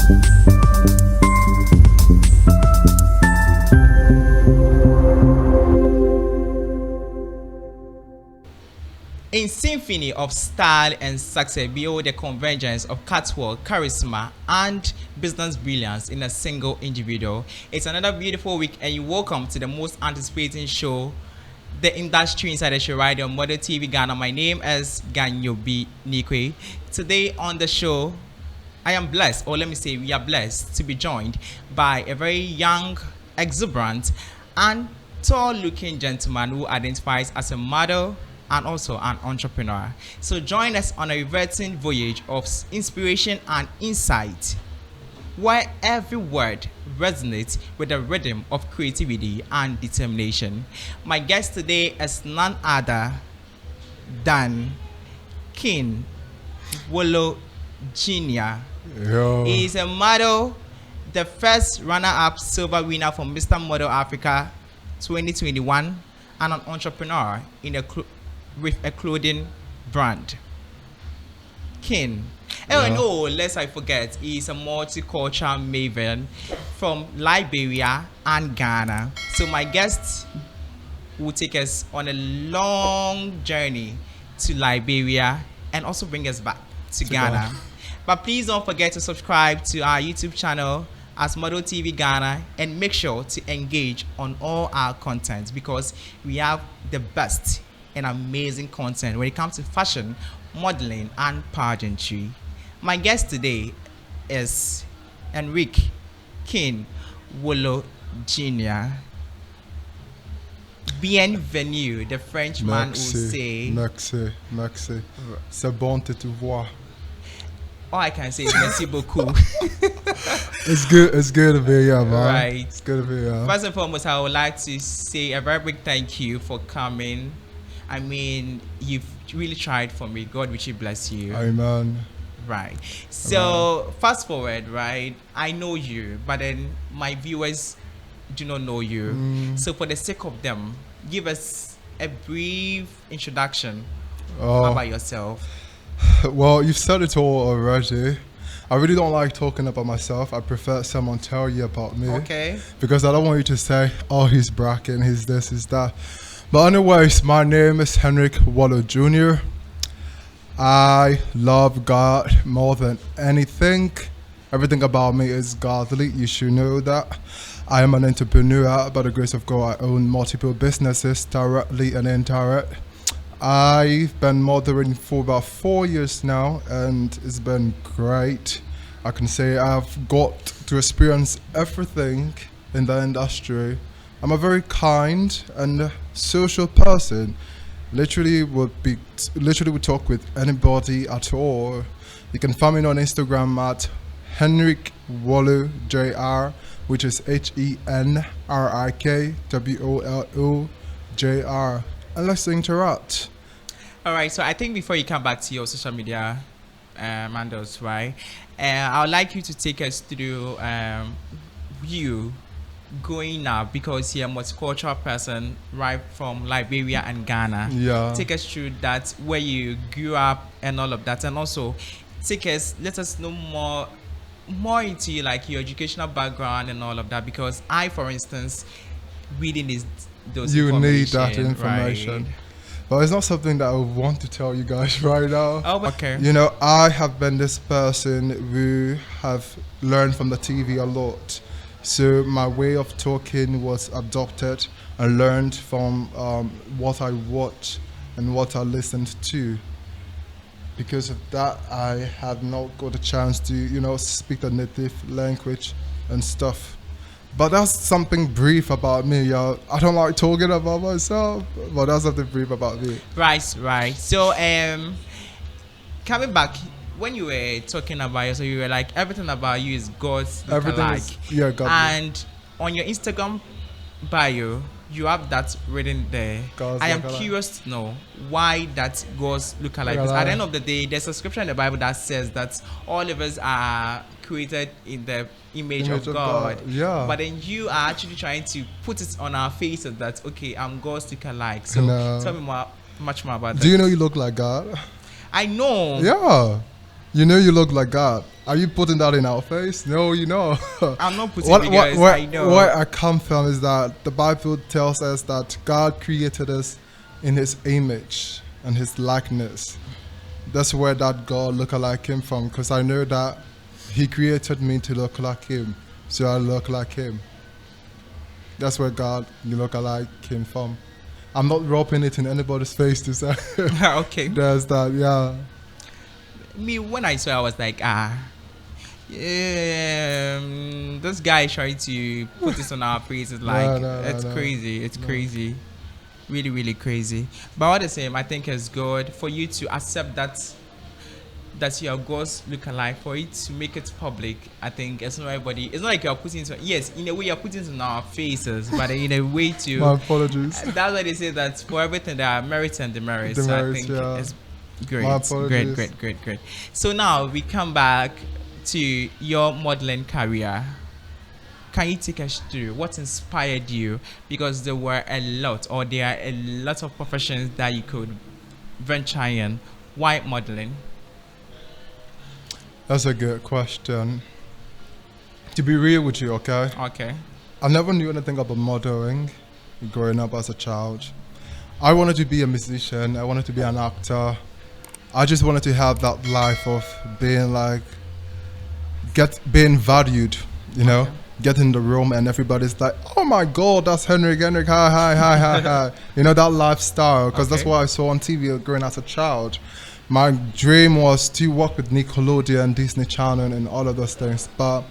In symphony of style and success, behold the convergence of catwalk, charisma, and business brilliance in a single individual. It's another beautiful week, and you welcome to the most anticipating show, the Industry Insider Show, right on Model TV Ghana. My name is Ganyobi Nikwe. Today on the show, I am blessed, or let me say, we are blessed to be joined by a very young, exuberant, and tall-looking gentleman who identifies as a model and also an entrepreneur. So join us on a riveting voyage of inspiration and insight, where every word resonates with the rhythm of creativity and determination. My guest today is none other than King Wolo Jr. Yo. He is a model, the first runner-up silver winner from Mr. Model Africa 2021, and an entrepreneur with a clothing brand. King. Oh no, lest I forget, he's a multicultural maven from Liberia and Ghana. So my guest will take us on a long journey to Liberia and also bring us back to Ghana. But please don't forget to subscribe to our YouTube channel as Model TV Ghana, and make sure to engage on all our content, because we have the best and amazing content when it comes to fashion, modeling, and pageantry. My guest today is Enrique King Wolo Jr. Bienvenue, the Frenchman will say. Merci. C'est bon de te voir. All I can say is merci beaucoup. It's good to be here, man. Right. It's good to be here. First and foremost, I would like to say a very big thank you for coming. I mean, you've really tried for me. God richly bless you. Amen. Right. So, fast forward, right? I know you, but then my viewers do not know you. So, for the sake of them, give us a brief introduction about yourself. Well, you've said it all already. I really don't like talking about myself. I prefer someone tell you about me. Okay. Because I don't want you to say, oh, he's bragging, he's this, he's that. But anyways, my name is Enrique Wolo Jr. I love God more than anything. Everything about me is godly. You should know that. I am an entrepreneur. By the grace of God, I own multiple businesses, directly and indirect. I've been modeling for about 4 years now, and it's been great. I can say I've got to experience everything in the industry. I'm a very kind and social person. Literally would talk with anybody at all. You can find me on Instagram at Henrik Wolo Jr, which is HenrikWolojr. And let's interact. All right. So I think before you come back to your social media handles, right? I would like you to take us through you growing up, because you're a multicultural person right from Liberia and Ghana. Yeah. Take us through that, where you grew up and all of that, and also let us know more into like your educational background and all of that, because I, for instance, reading those You need that information, information. right? But it's not something that I want to tell you guys right now. Oh, okay. You know, I have been this person who have learned from the TV a lot. So my way of talking was adopted and learned from what I watched and what I listened to. Because of that, I had not got a chance to, speak the native language and stuff. But that's something brief about me, y'all. I don't like talking about myself, but that's something brief about me. Right. So, coming back, when you were talking about yourself, you were like, everything about you is God's lookalike. God. And on your Instagram bio, you have that written there. God's I am lookalike. curious to know why that God's lookalike. Because at the end of the day, there's a scripture in the Bible that says that all of us are created in the image of God. Yeah. But then you are actually trying to put it on our faces that, okay, I'm God's lookalike. So No. tell me much more about that. Do you know you look like God? I know. Yeah. You know you look like God. Are you putting that in our face? No, you know. I'm not putting it, guys. I know. Where I come from is that the Bible tells us that God created us in His image and His likeness. That's where that God lookalike came from, because I know that He created me to look like Him, so I look like Him. That's where God lookalike came from. I'm not rubbing it in anybody's face to say. Okay. There's that, yeah. Me, when I saw, I was like, this guy is trying to put this on our faces. Like, it's crazy. It's crazy. Really, really crazy. But all the same, I think it's good for you to accept that your God's look-alike, for it to make it public. I think it's not everybody. It's not like you're putting it. Yes, in a way you're putting it on our faces, but in a way to. My apologies. That's why they say that for everything there are merits and demerits. So I think it's great. My apologies. Great. So now we come back to your modeling career. Can you take us through what inspired you? Because there are a lot of professions that you could venture in. Why modeling? That's a good question. To be real with you, okay? Okay. I never knew anything about modeling growing up as a child. I wanted to be a musician. I wanted to be an actor. I just wanted to have that life of being like, being valued, you know? Okay. Get in the room and everybody's like, oh my God, that's Henrik, hi. You know, that lifestyle, because that's what I saw on TV growing as a child. My dream was to work with Nickelodeon, Disney Channel, and all of those things. But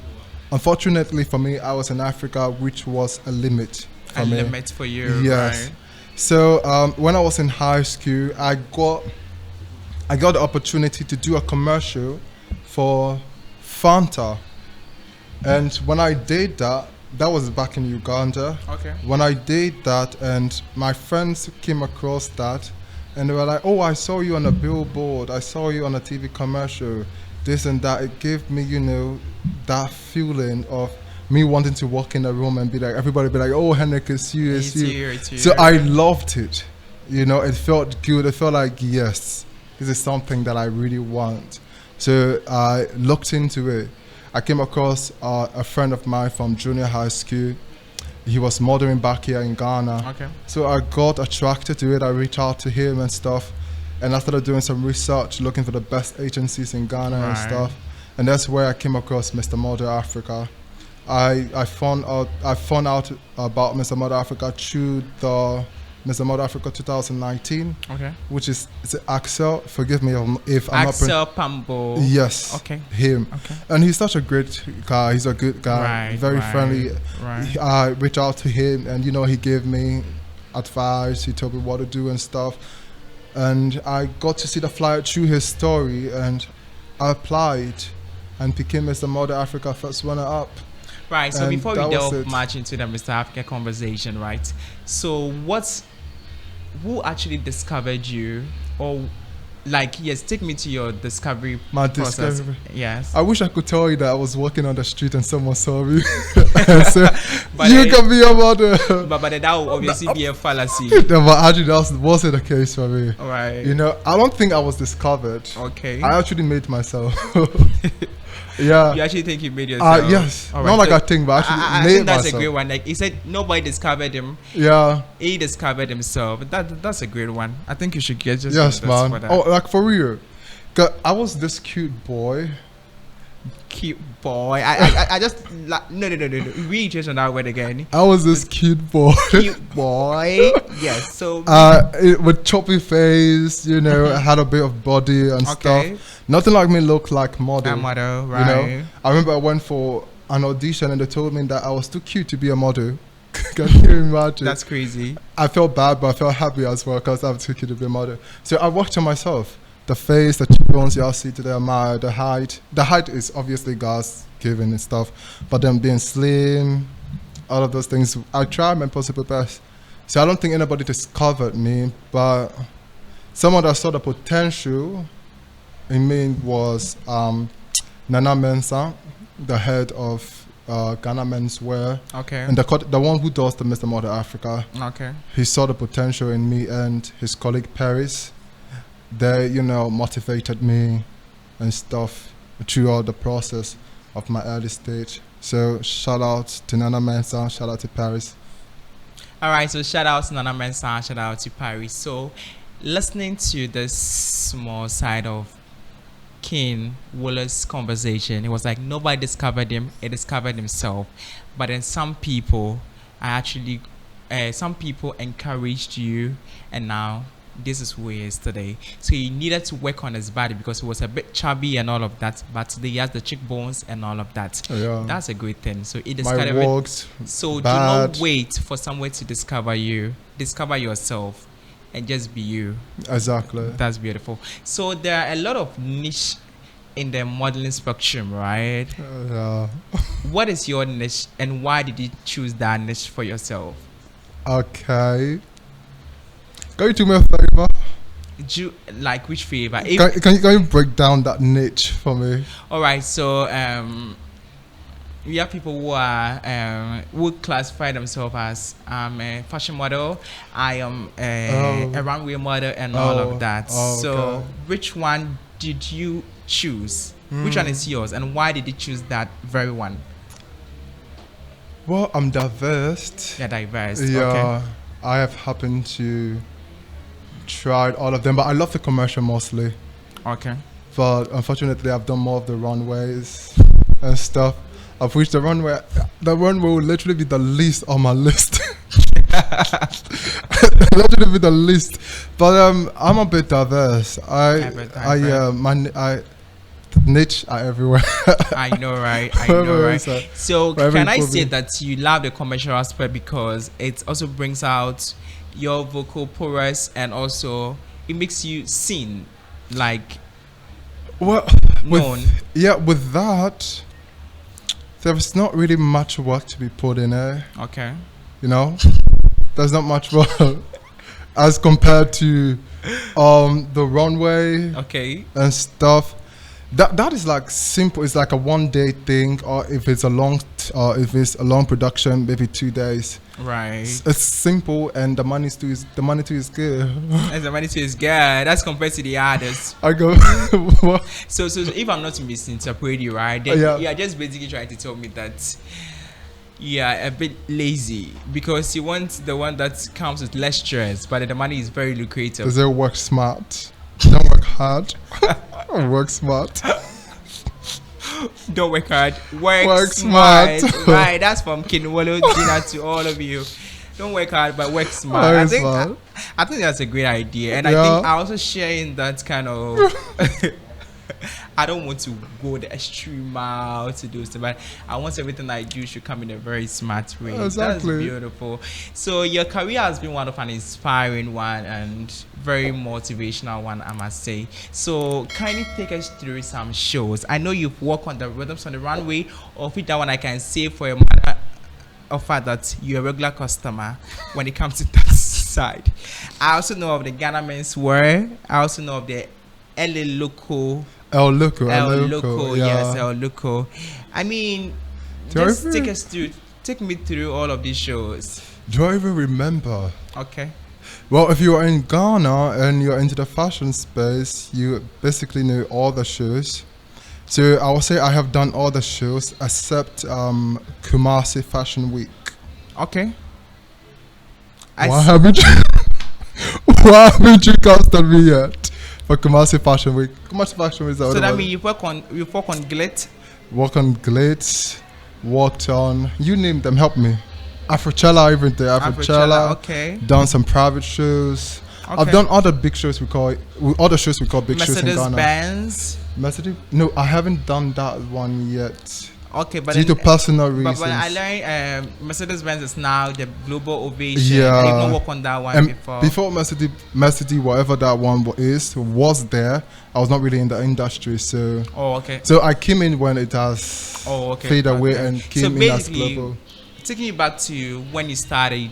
unfortunately for me, I was in Africa, which was a limit for me. A limit for you, yes. Right? So when I was in high school, I got the opportunity to do a commercial for Fanta. And when I did that was back in Uganda. Okay. When I did that, and my friends came across that, and they were like, oh, I saw you on a billboard, I saw you on a TV commercial, this and that. It gave me, you know, that feeling of me wanting to walk in the room and be like, everybody be like, oh, Henrik, it's you. It's you. So I loved it. You know, it felt good. It felt like, yes, this is something that I really want. So I looked into it. I came across a friend of mine from junior high school. He was modeling back here in Ghana. Okay. So I got attracted to it. I reached out to him and stuff. And I started doing some research, looking for the best agencies in Ghana and stuff. And that's where I came across Mr. Model Africa. I found out about Mr. Model Africa through the Mr. Model Africa 2019, which is Axel. Forgive me if I'm Axel Pambo. Yes, him. And he's such a great guy. He's a good guy, very friendly. Right. I reached out to him, and you know, he gave me advice. He told me what to do and stuff. And I got to see the flyer through his story, and I applied and became Mr. Model Africa first runner-up. Right, so and before we delve much into the Mr. Africa conversation, right? So who actually discovered you? Or like, yes, take me to your discovery process. Discovery. Yes. I wish I could tell you that I was walking on the street and someone saw me and said, you can be a model. But that would obviously be a fallacy. No, but actually that wasn't the case for me. Right. You know, I don't think I was discovered. Okay. I actually made myself. Yeah. You actually think you made yourself? Yes. Right. Not like I think, but actually I made think that's myself. a great one. Like he said, nobody discovered him. Yeah. He discovered himself. That's a great one. I think you should get just yes, man. For that. Oh, like for real. 'Cause I was this cute boy. Cute boy. I just no. Read just on that word again. I was this cute boy. Cute boy. Yes. So with choppy face, you know, I had a bit of body and stuff. Nothing like me looked like model. A model, right? You know, I remember I went for an audition and they told me that I was too cute to be a model. Can you imagine? That's crazy. I felt bad, but I felt happy as well because I'm too cute to be a model. So I worked on myself. The face, the cheekbones, y'all see today, the height. The height is obviously God's given and stuff, but them being slim, all of those things. I tried my possible best. So I don't think anybody discovered me, but someone that saw the potential in me was Nana Mensah, the head of Ghana Menswear. Okay. And the one who does the Mr. Model Africa. Okay. He saw the potential in me, and his colleague Paris. They, you know, motivated me and stuff throughout the process of my early stage. So shout out to Nana Mensah, shout out to Paris. All right, so shout out to Nana Mensah, shout out to Paris. So, listening to this small side of King Waller's conversation, it was like nobody discovered him; he discovered himself. But then some people, some people encouraged you, and now this is who he is today. So he needed to work on his body because he was a bit chubby and all of that. But today he has the cheekbones and all of that. Yeah. That's a great thing. So he My discovered. walks So bad. do not wait for someone to discover you. Discover yourself and just be you. Exactly. That's beautiful. So there are a lot of niche in the modeling spectrum, right? Yeah. What is your niche and why did you choose that niche for yourself? Okay. Can you do me a favor? Do you, like which favor? Can you break down that niche for me? All right, so we have people who are who classify themselves as I'm a fashion model, I am a runway model, and all of that. So, okay. which one did you choose? Which one is yours, and why did you choose that very one? Well, I'm diverse. You're diverse. Yeah, Okay. I have happened to try all of them, but I love the commercial mostly. Okay. But unfortunately, I've done more of the runways and stuff. Of which the runway will literally be the least on my list. Literally be the least. But I'm a bit diverse. My niche are everywhere. I know, right? I know, right? So wherever can you I put say me. that you love the commercial aspect because it also brings out your vocal prowess and also it makes you sing like Well, known. with that, there's not really much work to be put in there. Okay. You know, there's not much work as compared to the runway Okay. and stuff. That is like simple. It's like a 1 day thing, or if it's a long production, maybe 2 days. Right. It's simple, and the money too is good. And the money too is good. That's compared to the others. I go. What? So if I'm not misinterpreting you, right? Then Yeah. you are just basically trying to tell me that you are a bit lazy because you want the one that comes with less stress, but the money is very lucrative. Does it work smart? Don't work hard. Work smart. Don't work hard. Work, Work smart. smart. Right. That's from Kinwolo Gina to all of you. Don't work hard, but work smart. Work smart. I think that's a great idea, and I Yeah. think I also share in that kind of. I don't want to go the extreme mile to do stuff, but I want everything I do should come in a very smart way. Exactly. That's beautiful. So your career has been one of an inspiring one and very motivational one, I must say. So kindly take us through some shows. I know you've worked on the rhythms on the runway, of which that one I can say for a matter of fact that you're a regular customer when it comes to that side. I also know of the Ghana Men's Wear. I also know of the LA Loco. El Loco. Yes, El Loco. I mean, Do I just even- take me through all of these shows. Do I even remember? Okay. Well, if you are in Ghana and you're into the fashion space, you basically know all the shows. So I would say I have done all the shows except Kumasi Fashion Week. Okay. Why haven't you casted me yet for Kumasi Fashion Week? Kumasi Fashion Week is So that means means you work on Glit. work on Glitz, worked on, you name them, help me. Afrochella, even there, Afrochella. Okay. Done some private shows. I've Okay. done other big shows we call other shows we call big shows in Mercedes Ghana. Benz. Mercedes? No, I haven't done that one yet. Okay, but Due to then, personal but reasons. when I learned Mercedes Benz is now the global ovation. Yeah. I did not work on that one before. Before Mercedes, whatever that one was there, I was not really in the industry, so Oh, okay. I came in when it has Oh, okay. faded away Okay. and So came in as basically, global. taking you back to when you started,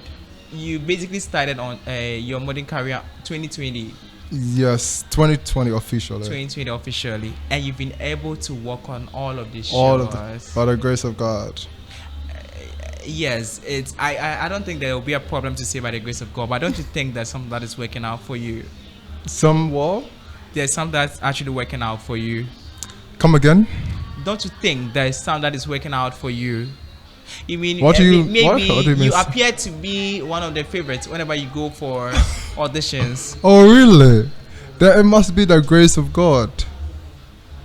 you basically started on your modeling career 2020 Yes, 2020 officially. 2020 officially, and you've been able to work on all of these shows. All of by the grace of God. Yes, it's I don't think there will be a problem to say by the grace of God, but don't you think there's something that is working out for you? Somewhat. There's something that's actually working out for you. Come again? Don't you think there is some that is working out for you? You mean What do you- maybe what do you mean? appear to be one of the favorites whenever you go for auditions, Oh, really? Then it must be the grace of God.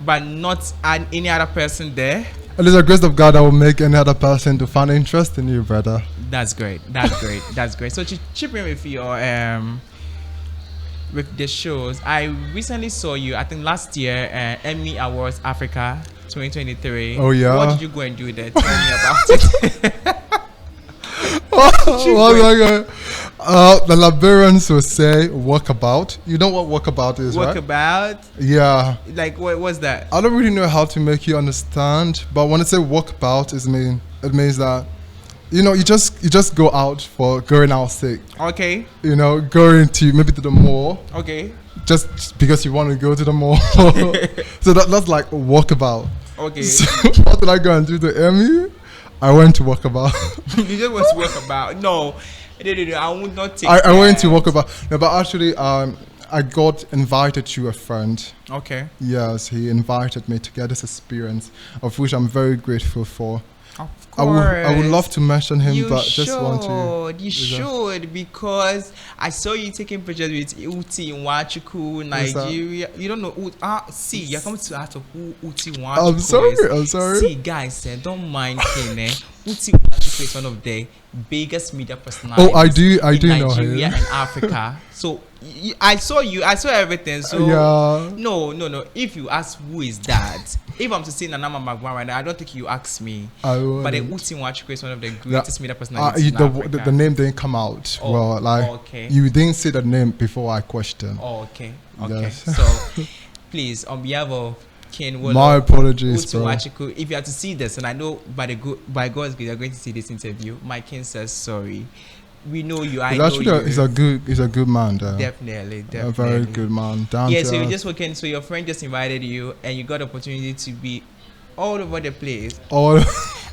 but not any other person there? It is the grace of God that will make any other person to find interest in you, brother. That's great. That's great. That's great. So chip in with your with the shows. I recently saw you. I think last year, Emmy Awards Africa 2023. Oh, yeah? What did you go and do there? Tell me about it. The Liberians will say walkabout. You know what walkabout is, right? Walkabout. Yeah. Like what was that? I don't really know how to make you understand, but when I say walkabout, it means that you just go out for going out sick. Okay. Going to maybe to the mall Okay. just because you want to go to the mall. So that's like walkabout. Okay. So what did I go and do to Emmy? I went to walkabout. You just want to walkabout. No. I would not take. I went to walkabout. No, but actually, I got invited to a friend. Okay. Yes, he invited me to get this experience, of which I'm very grateful for. Of I course. would love to mention him, You but should. just want to. You should, because I saw you taking pictures with Uti Nwachukwu, Who's that? Nigeria. You don't know see, you're coming to ask of who Uti Nwachukwu I'm sorry. is. I'm sorry. See, guys, don't mind him. Uti Nwachukwu is one of the biggest media personalities. Oh, I do know Nigeria him. and Africa. So I saw you. I saw everything. So Yeah. no. If you ask who is that, if I'm to say Nana Magwan right now, I don't think you ask me. I But the wouldn't. Uti Nwachukwu is one of the greatest media personalities in the Africa. name didn't come out. Oh, well, like okay. you didn't say the name before I questioned. Oh, okay. Yes. So, please, on behalf of Ken Wolo, My apologies, Uti bro. Nwachukwu, if you are to see this, and I know by God's grace you're going to see this interview, my Ken says sorry. We know you. I He's know actually you. he's a good man there. Definitely. A very good man. Down Yeah, to so you earth. just working. So your friend just invited you, and you got the opportunity to be all over the place. all.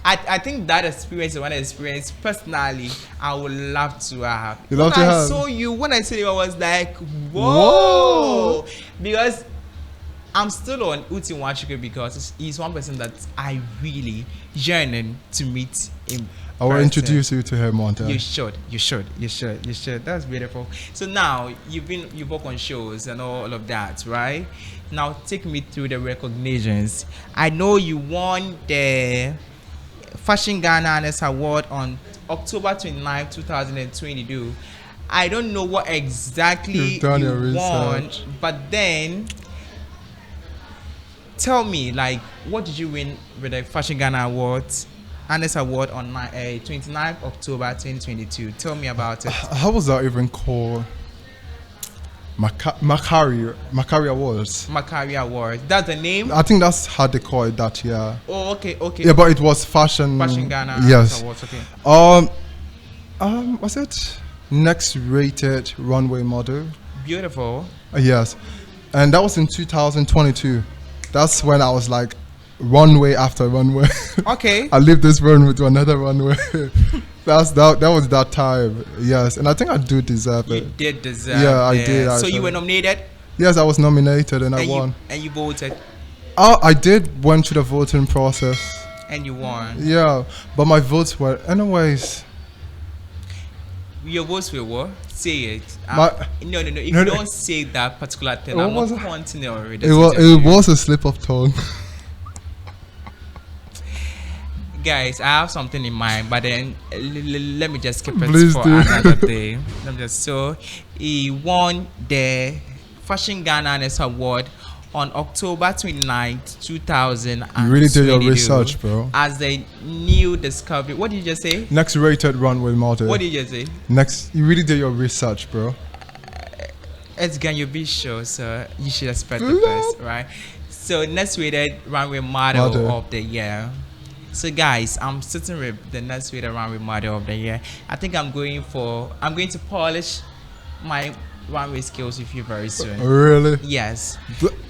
I think that experience is one experience personally I would love to have. You love when to I have? saw you, when I saw you, I was like, whoa! Because I'm still on Uti Nwachukwu because he's one person that I really yearning to meet in I will person. introduce you to him one time. You should. That's beautiful. So now you work on shows and all of that, right? Now take me through the recognitions. I know you won the Fashion Ghana Honors Award on October 29, 2022. I don't know what exactly You've done your you won, research. but then tell me, like, what did you win with the Fashion Ghana Awards? Honors Award on 29th October 2022. Tell me about it. How was that even called? Macari Awards. Macari Award. That's the name? I think that's how they call it. That yeah. Oh, okay. Yeah, but it was fashion. Fashion Ghana Yes. Awards. Okay. Was it next rated runway model? Beautiful. Yes, and that was in 2022. That's when I was like, runway after runway. Okay. I leave this runway to another runway. That was that time. Yes, and I think I do deserve You it. did deserve Yeah, I it. did, So you actually. were nominated Yes, I was nominated and I and won. you voted I did went through the voting process. and you won. Yeah, but my votes were anyways. Your votes were what? Say it. My- No. If No, you no. don't say that particular thing, What I'm was not it? continuing with It this was interview. a slip of tongue. Guys, I have something in mind, but then let me just keep it Please for do. another day. So he won the Fashion Ghana Honors Award on October 29th, 2022. You really did your research, bro. As the new discovery. What did you just say? Next rated runway model. What did you just say? Next, you really did your research, bro. It's going to be show, so you should expect the best, right? So next rated runway model of the year. So guys, I'm sitting with the next rated runway model of the year. I think I'm going to polish my runway skills with you very soon. Really? Yes.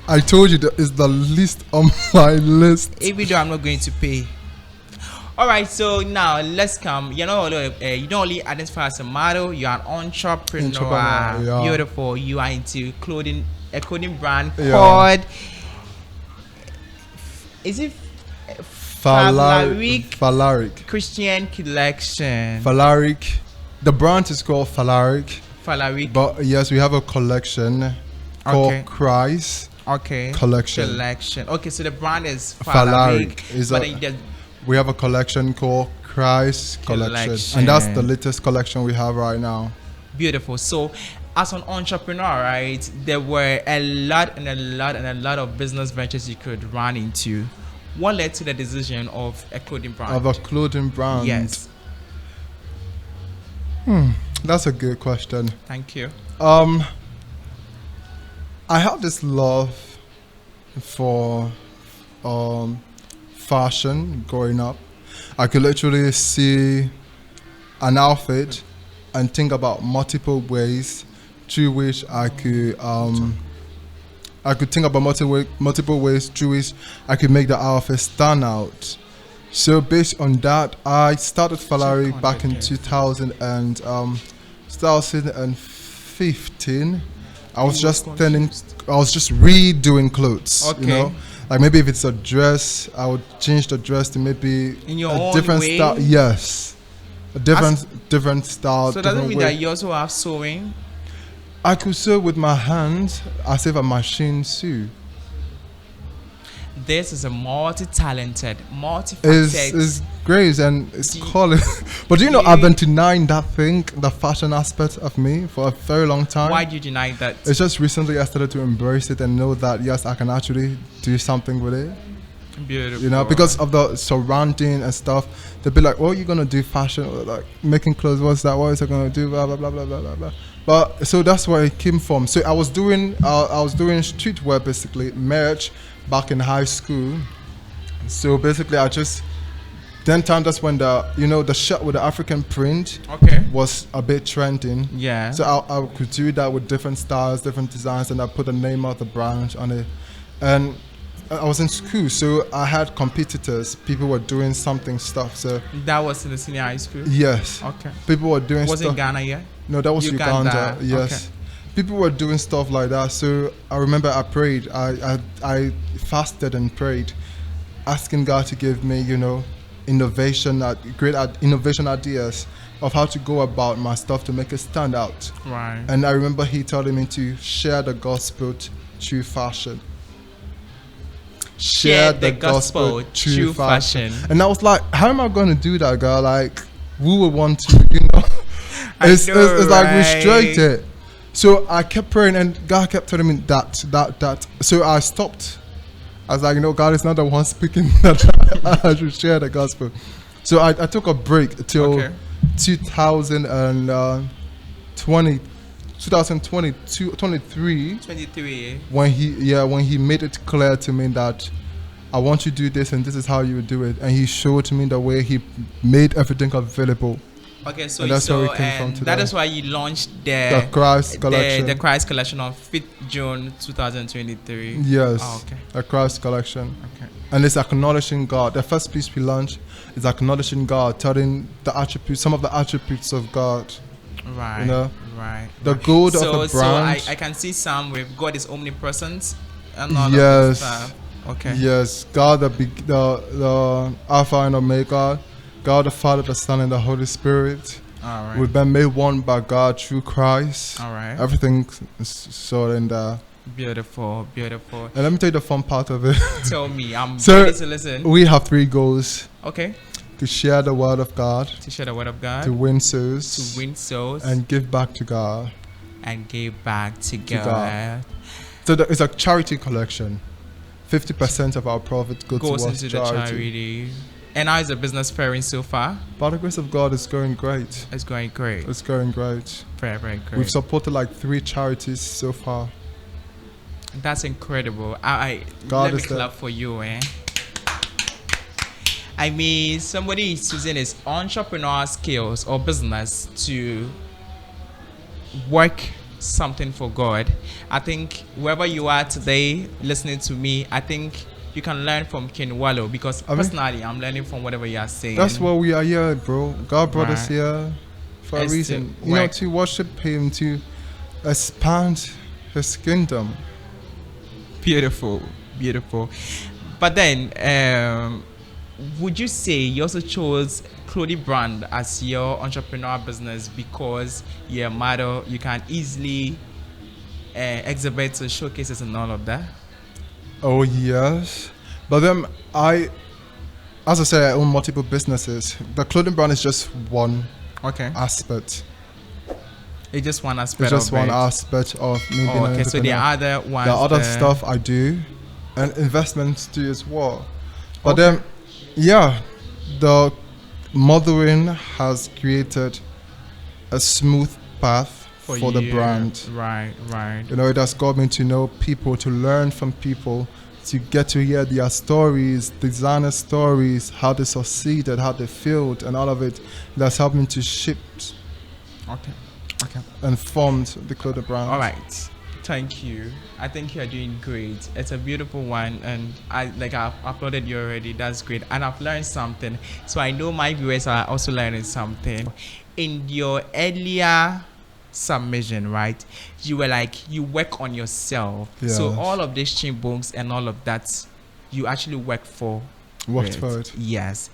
I told you that is the least on my list. Even though I'm not going to pay. All right, so now let's come. You don't only identify as a model. You're an entrepreneur. Yeah. Beautiful. You are into a clothing brand Yeah. called Is it Falaric. Falaric Christian collection? Falaric. The brand is called Falaric. Falaric. But yes, we have a collection called Christ collection. Okay, so the brand is Falaric. We have a collection called Christ collection. And that's the latest collection we have right now. Beautiful. So as an entrepreneur, right, there were a lot of business ventures you could run into. What led to the decision of a clothing brand? Of a clothing brand? Yes. That's a good question. Thank you. I have this love for fashion growing up. I could literally see an outfit and think about multiple ways through which I could think about multiple ways through which I could make the outfit stand out. So based on that, I started Falaric back in 2015. I was just redoing clothes. Okay. You know, like maybe if it's a dress, I would change the dress to maybe in your a own different way? style. Yes, a different style. So doesn't mean way. that you also have sewing? I could sew with my hands as if a machine sew. This is a multi-talented, multifaceted. It's great and it's calling. But do you know, I've been denying that thing, the fashion aspect of me, for a very long time. Why do you deny that? It's just recently I started to embrace it and know that yes, I can actually do something with it. Beautiful. You know, because of the surrounding and stuff, they'll be like, "Oh, you're gonna do fashion, or like making clothes? What's that? What is it gonna do? Blah blah blah blah blah blah blah." But so that's where it came from. So I was doing streetwear, basically merch, back in high school. So basically, that's when the shirt with the African print was a bit trending. Yeah. So I could do that with different styles, different designs, and I put the name of the brand on it. And I was in school, so I had competitors. People were doing stuff. So that was in the senior high school. Yes. Okay. People were doing was stuff. Was in Ghana yet? No, that was Uganda. Yes. Okay. People were doing stuff like that. So I remember I prayed. I fasted and prayed, asking God to give me, innovation ideas of how to go about my stuff to make it stand out. Right. And I remember He telling me to share the gospel through fashion. Share the gospel through fashion. And I was like, how am I going to do that, girl? Like, who would want to, It's like restricted. So I kept praying and God kept telling me that. So I stopped. I was like, God is not the one speaking that I should share the gospel. So I took a break till 2023 when he made it clear to me that I want you to do this and this is how you would do it, and he showed me the way he made everything available. Okay, so and that's where we came from today. That is why you launched the Christ collection. The Christ collection on 5th June 2023. Yes. Oh, okay. The Christ collection. Okay. And it's acknowledging God. The first piece we launched is acknowledging God, telling some of the attributes of God. Right. Right. The gold of a brand. So I can see some with God is omnipresent and all yes. of stuff. Okay. Yes. God, the Alpha and Omega. God the Father, the Son, and the Holy Spirit. All right. We've been made one by God through Christ. All right. Everything is sorted in there. Beautiful. And let me tell you the fun part of it. Tell me. I'm ready to listen. We have 3 goals. Okay. To share the word of God. To win souls. And give back to God. So it's a charity collection. 50% of our profit goes into the charity. And how is the business faring so far? By the grace of God, it's going great. It's going great. Very, very great. We've supported like 3 charities so far. That's incredible. Let me clap for you, eh? I mean, somebody is using his entrepreneurial skills or business to work something for God. I think wherever you are today listening to me, I think you can learn from King Wallo, because personally I'm learning from whatever you are saying. That's why we are here, bro. God brought us here for a reason. To worship Him, to expand His kingdom. Beautiful. But then, would you say you also chose clothing brand as your entrepreneurial business because you're a model, you can easily exhibit showcases and all of that? Oh yes, but then as I said, I own multiple businesses. The clothing brand is just one Okay. aspect. It's just one aspect It's just of one it. aspect of me being Oh, an okay, so there entrepreneur. are other ones. There are other that- stuff I do, and investments do as well. But Okay. then, yeah, the mothering has created a smooth path for the you. brand. Right, right. You know, it has got me to know people, to learn from people, to get to hear their stories, designer stories, how they succeeded, how they failed, and all of it. That's helped me to shape Okay. Okay. and formed the clothing brand. All right. Thank you. I think you're doing great. It's a beautiful one, and I've uploaded you already. That's great, and I've learned something. So I know my viewers are also learning something. In your earlier submission, right? You were like you work on yourself. So Yes. all of these chimbongs and all of that, you actually work for. Worked for it. Yes,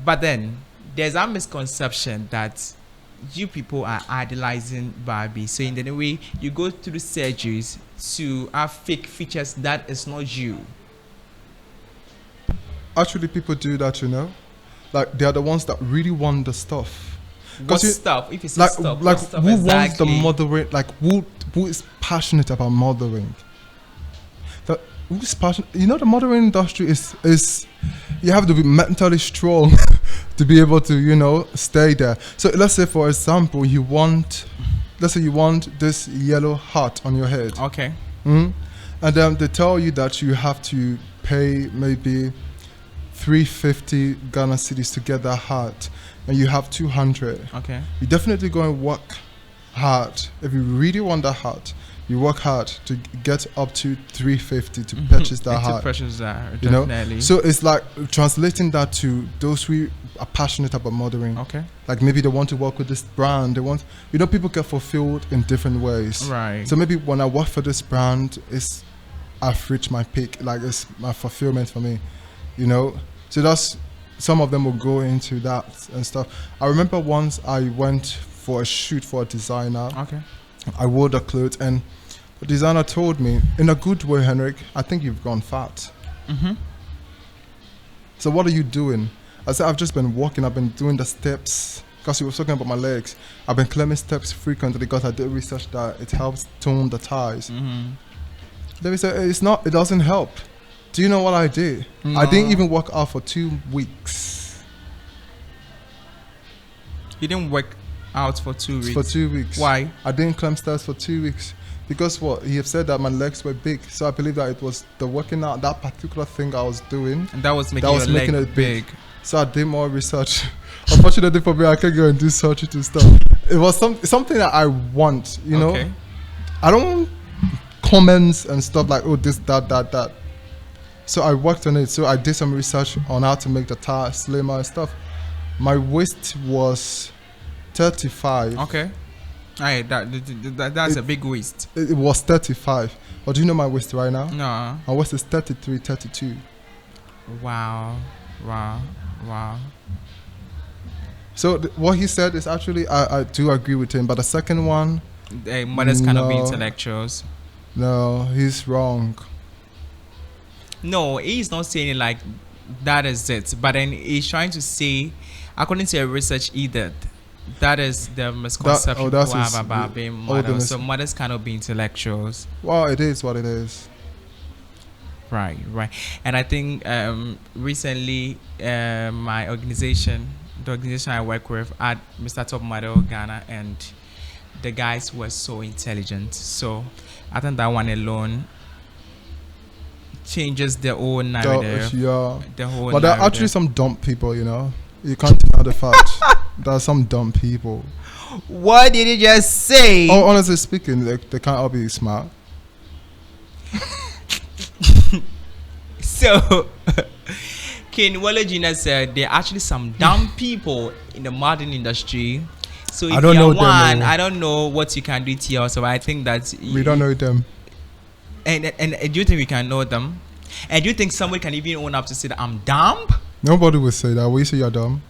but then there's a misconception that you people are idolizing Barbie. So in the way you go through surgeries to have fake features that is not you. Actually, people do that, you know. Like they are the ones that really want the stuff. What you- stuff? If you say Like, stuff, like what stuff who wants the exactly? mothering? Like who is passionate about mothering? That who's passionate? You know, the mothering industry is you have to be mentally strong to be able to, you know, stay there. So let's say, for example, let's say you want this yellow heart on your head. Okay. And then they tell you that you have to pay maybe 350 Ghana cedis to get that heart, and you have 200. Okay. You definitely go and work hard. If you really want that heart, you work hard to get up to 350 to purchase that It's a heart. precious there, You know, definitely. so it's like translating that to those who are passionate about mothering. Okay. Like maybe they want to work with this brand. They want, you know, people get fulfilled in different ways. Right. So maybe when I work for this brand, I've reached my peak. Like it's my fulfillment for me, you know. So that's some of them will go into that and stuff. I remember once I went for a shoot for a designer. Okay. I wore the clothes and the designer told me, in a good way, Henrik, I think you've gone fat. Mm-hmm. So what are you doing? I said, I've just been walking. I've been doing the steps because he was talking about my legs. I've been climbing steps frequently because I did research that it helps tone the thighs. Mm-hmm. Then he said, it doesn't help. Do you know what I did? I didn't even work out for 2 weeks. You didn't work out for 2 weeks. For 2 weeks. Why? I didn't climb stairs for 2 weeks. Because what? He had said that my legs were big. So I believe that it was the working out, that particular thing I was doing. And that was making That was your making leg it big. big. So I did more research. Unfortunately for me, I can't go and do surgery to stuff. It was something that I want, you know. Okay. I don't want comments and stuff like, oh, this, that. So I worked on it. So I did some research on how to make the thigh slimmer and stuff. My waist was 35. Okay. Aye, that's a big waist. It was 35. But do you know my waist right now? No. My waist is 33, 32. Wow. So what he said is actually, I do agree with him. But the second one, Mothers cannot be No. intellectuals. no, he's wrong. No, he's not saying it like that is it. But then he's trying to say, according to a research he did, that is the misconception that's people his- have about being oh, the mothers. So mothers cannot be intellectuals. Well, it is what it is. Right. And I think recently my organization, the organization I work with, had Mr. Top Model Ghana, and the guys were so intelligent. So I think that one alone changes the whole narrative. Yeah. The whole But there are narrative. actually some dumb people, you know. You can't deny the fact. There are some dumb people. What did you just say? Oh, honestly speaking, they can't all be smart. So, King Wale Jr. said there are actually some dumb people in the modern industry. So if I don't you're know them, one, no. I don't know what you can do to yourself. I think that We don't know them. And do you think we can know them? And do you think somebody can even own up to say that I'm dumb? Nobody will say that. Will you say you're dumb?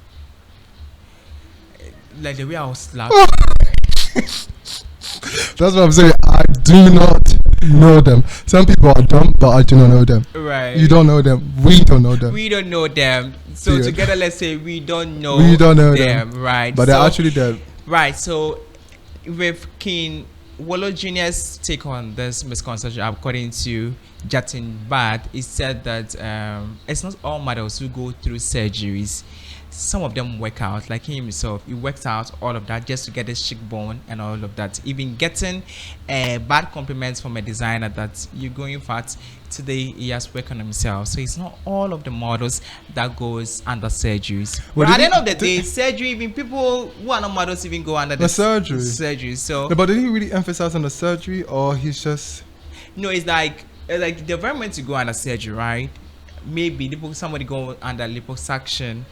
Like the way I was slapped. That's what I'm saying. I do not know them. Some people are dumb, but I do not know them. Right. You don't know them. We don't know them. We don't know them. So Dude. together, let's say we don't know. them. Right. But they're actually dead. Right. So with King Wallo Jr.'s take on this misconception, according to Jatin Bad, he said that it's not all models who go through surgeries. Some of them work out, like him himself. He worked out all of that just to get his cheekbone and all of that. Even getting bad compliments from a designer that you're going fat. Today he has worked on himself. So it's not all of the models that goes under surgeries. Well, But at the end of the day, surgery, even people who are not models even go under the surgery. Surgery. So No, but did he really emphasize on the surgery, or he's just? no, it's like they're very meant to go under surgery, right? Maybe somebody go under liposuction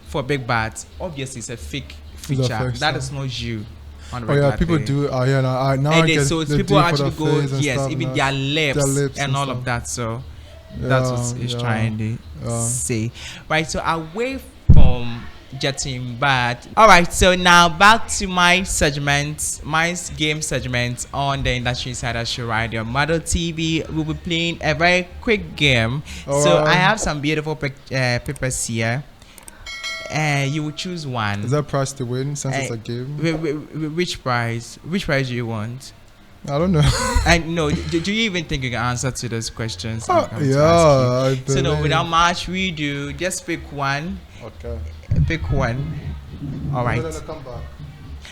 for big butts. Obviously, it's a fake feature. That is not you. On the Oh yeah, regular people thing. do. Yeah, now I And get. then, so they people do for actually the go, face and yes, stuff even now. their lips and all stuff. of that. So Yeah, that's what he's yeah, trying to yeah. say. Right, so away from getting bad. All right, so now back to my segment, my game segment on the Industry Insider Show right on Model TV. We'll be playing a very quick game. So I have some beautiful papers here. You will choose one. Is that prize to win since it's a game? Which prize? Which prize do you want? I don't know. And no, do you even think you can answer to those questions? I So no, without much we do, just pick one. Okay. Pick one. All right. No, come back.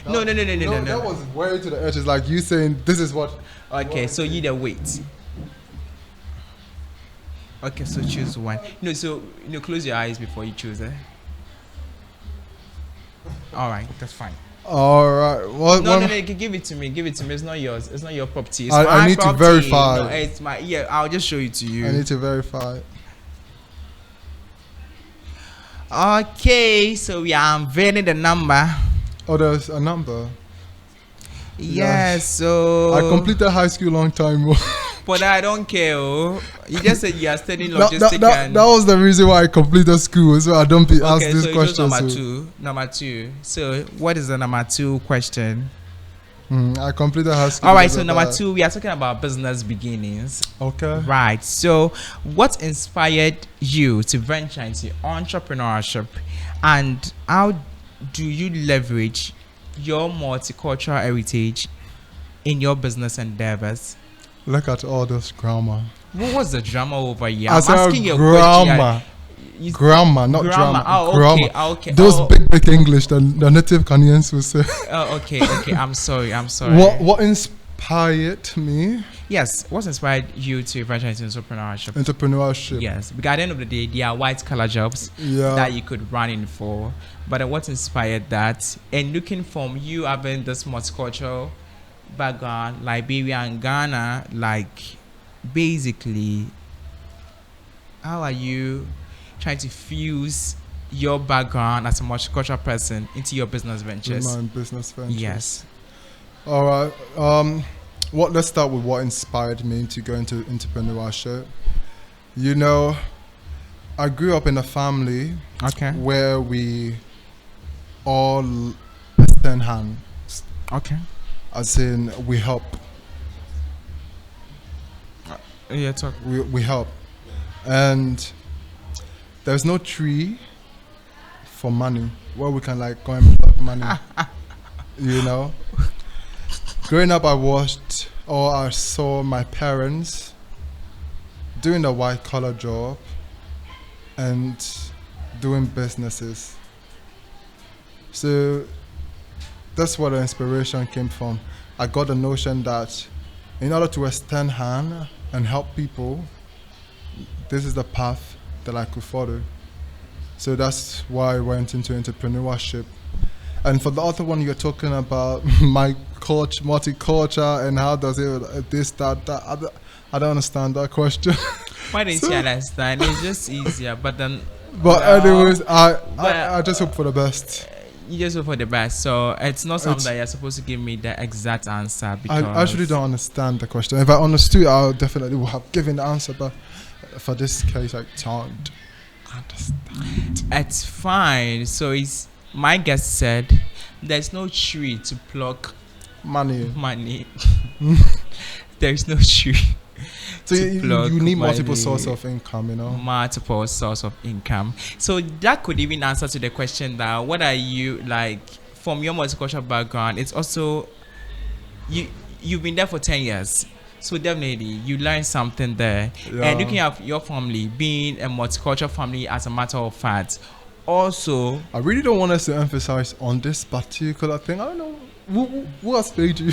No. That was way to the edge. It's like you saying this is what. Okay, so you the wait. Okay, so choose one. No, so close your eyes before you choose it. All right, that's fine. All right. What? No, give it to me. Give it to me. It's not yours. It's not your property. It's I my need to property. verify. No, it's my. Yeah, I'll just show it to you. I need to verify. Okay, so we are unveiling the number. Oh, there's a number. Yes, so I completed high school long time ago. but I don't care. Oh. You just said you are studying that logistics and was the reason why I completed school, so I don't be asked okay, this so question. Number two. So what is the number two question? I completed high school. All right, so number two, we are talking about business beginnings. Okay. Right. So what inspired you to venture into entrepreneurship, and how do you leverage your multicultural heritage in your business endeavors? Look at all this grammar. What was the drama over here? I I'm said asking you a grammar. question. Grammar, not drama. Oh, grammar. okay. Okay. Those big English, the native Ghanaians will say. Oh, okay. I'm sorry. What inspired me? Yes. What inspired you to venture into entrepreneurship? Entrepreneurship. Yes. Because at the end of the day, they are white collar jobs that you could run in for. But then what inspired that? And looking from you having this multicultural background, Liberia and Ghana, like basically, how are you trying to fuse your background as a multicultural person into your business ventures? My business ventures. Yes. All right. Let's start with what inspired me to go into entrepreneurship. You know, I grew up in a family where we all extend hands. Okay. As in, we help. Yeah, talk. We help. And there's no tree for money where we can like go and pluck money. You know? Growing up, I saw my parents doing a white collar job and doing businesses. So that's where the inspiration came from. I got the notion that in order to extend hand and help people, this is the path that I could follow. So that's why I went into entrepreneurship. And for the other one, you're talking about my culture, multicultural, and how does it this, that. I don't understand that question. Why didn't you understand? It's just easier, but then. But anyways, I just hope for the best. You just hope for the best. So it's not something that you're supposed to give me the exact answer because I actually don't understand the question. If I understood, I definitely would have given the answer. But For this case, I don't understand. It's fine. So it's my guest said there's no tree to pluck Money. money. There's no tree So to pluck you need multiple money. source of income, you know. Multiple source of income. So that could even answer to the question that what are you like from your multicultural background? It's also you've been there for 10 years. So definitely you learn something there. Yeah. And looking at your family, being a multicultural family as a matter of fact, also I really don't want us to emphasize on this particular thing. I don't know who has paid you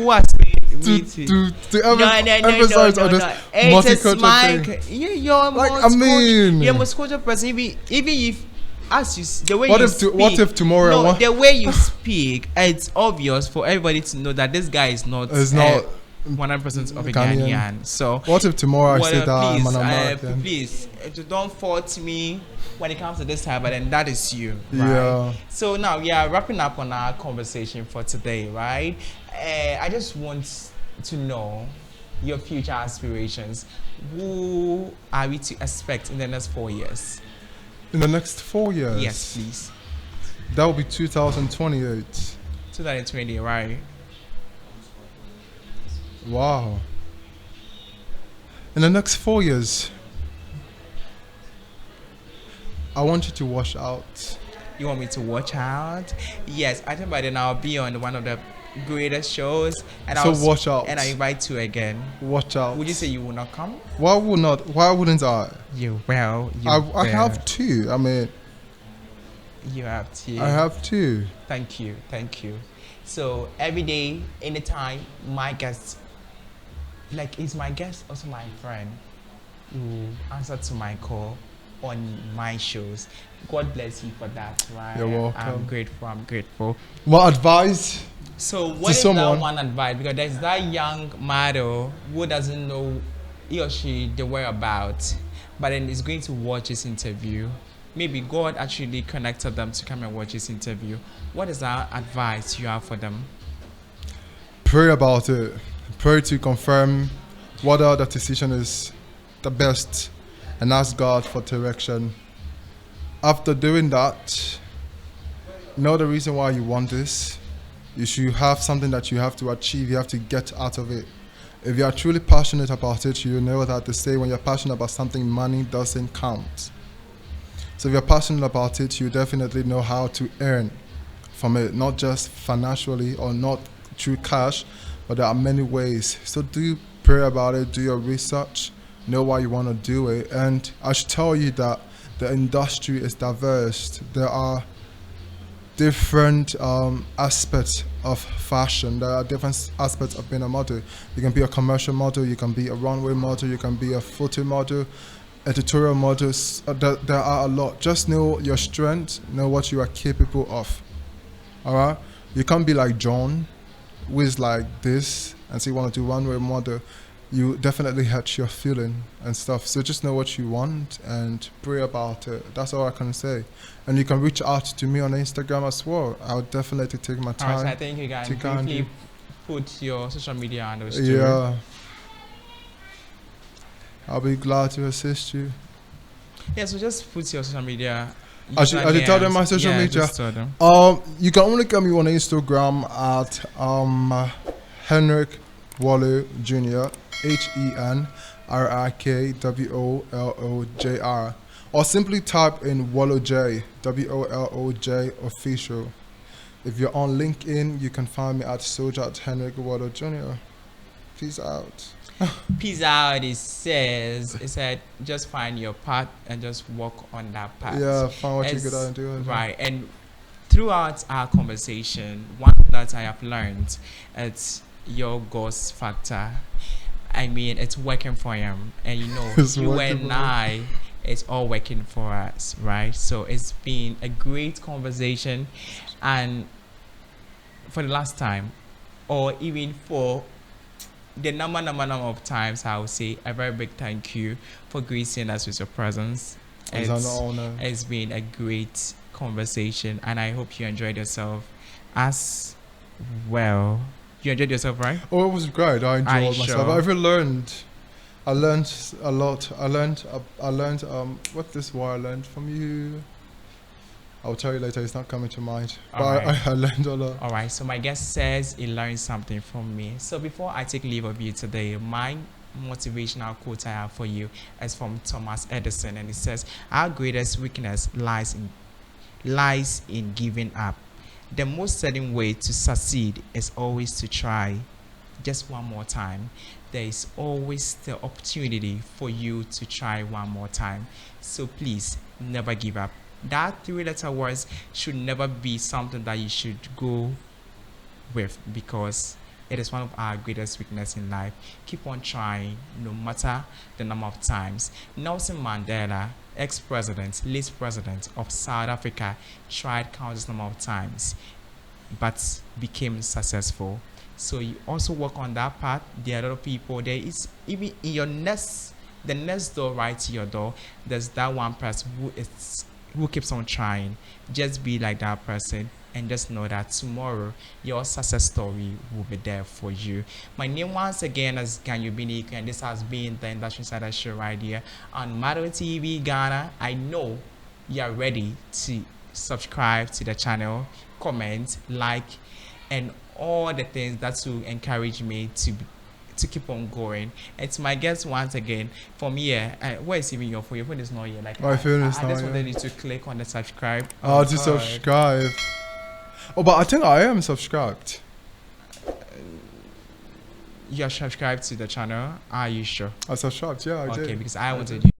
what to emphasize on this multicultural thing. You're Like, I mean- you're a multicultural person. Even if as you the way What you if speak, what if tomorrow no, one- the way you speak, it's obvious for everybody to know that this guy is not Is not 100% of a Ghanaian. Ghanaian. So What if tomorrow I well, say that I'm please, an American? please, don't fault me when it comes to this time, but then that is you, right? Yeah. So now we are wrapping up on our conversation for today, right? I just want to know your future aspirations. Who are we to expect in the next 4 years? In the next 4 years, Yes, please. that will be 2028. 2020, right? Wow. In the next 4 years, I want you to wash out. You want me to watch out? Yes, I think by then I'll be on one of the greatest shows, and So watch out. And I invite you again. Watch out. Would you say you will not come? Why would not? Why wouldn't I? You will. I have two. I mean, You have to. I have two. Thank you. Thank you. So every day, anytime, my guest, like, is my guest also my friend who answer to my call on my shows. God bless you for that, right? You're welcome. I'm grateful. I'm grateful. What advice? So To what is someone. that one advice? Because there's that young model who doesn't know he or she the whereabouts, but then is going to watch this interview. Maybe God actually connected them to come and watch this interview. What is that advice you have for them? Pray about it. Pray to confirm whether the decision is the best and ask God for direction. After doing that, know the reason why you want this. You should have something that you have to achieve, you have to get out of it. If you are truly passionate about it, you know that they say when you're passionate about something, money doesn't count. So if you're passionate about it, you definitely know how to earn from it, not just financially or not through cash, but there are many ways. So do pray about it, do your research, know why you want to do it. And I should tell you that the industry is diverse. There are different aspects of fashion. There are different aspects of being a model. You can be a commercial model, you can be a runway model, you can be a photo model, editorial models. There are a lot. Just know your strengths, know what you are capable of. All right? You can't be like John, who is like this, and say you want to do runway model. You definitely hurt your feeling and stuff. So just know what you want and pray about it. That's all I can say. And you can reach out to me on Instagram as well. I'll definitely take my Alright, so time. I think you to can go and briefly do- put your social media handles too. Yeah. I'll be glad to assist you. Yeah, so just put your social media. I should tell them my social yeah, media. Just tell them. You can only get me on Instagram at Henrik Wallo Jr. HenrikWollojr, or simply type in Wallo J, WOLOJ official. If you're on LinkedIn, you can find me at Soldier at Henrik Wallo Jr. Peace out. Peace out. It said just find your path and just walk on that path. Yeah, find what you're It's- good at doing. Right, and throughout our conversation, one that I have learned, it's your ghost factor. I mean, it's working for him, and you know, It's you working and for I, it's all working for us, right? So it's been a great conversation, and for the last time, or even for the number of times, I will say a very big thank you for gracing us with your presence. It's an honor. It's been a great conversation, and I hope you enjoyed yourself as well. You enjoyed yourself, right? Oh, it was great. I enjoyed myself. sure? I even learned I learned a lot. I learned. What this what I learned from you? I'll tell you later. It's not coming to mind. But Alright. I learned a lot. All right, so my guest says he learned something from me. So before I take leave of you today, my motivational quote I have for you is from Thomas Edison, and it says, "Our greatest weakness lies in giving up. The most certain way to succeed is always to try. Just one more time. There is always the opportunity for you to try one more time. So please never give up. That three-letter words should never be something that you should go with, because it is one of our greatest weakness in life. Keep on trying no matter the number of times. Nelson Mandela, ex-president, late president of South Africa, tried countless number of times but became successful. So you also work on that part. There are a lot of people. There is even in your next, the next door right to your door. There's that one person who keeps on trying. Just be like that person, and just know that tomorrow your success story will be there for you. My name once again is Ganyu Binik, and this has been the Industry Insider Show right here on Mado TV Ghana. I know you are ready to subscribe to the channel, comment, like, and all the things that will encourage me to keep on going. It's my guest once again from here. Where is even your phone? Your phone is not here. Like My phone is I not just here. wanted you to click on the subscribe. Oh, to God. subscribe. Oh, but I think I am subscribed. You are subscribed to the channel. Are you sure? I subscribed. Yeah, I Okay, did. because I wanted you.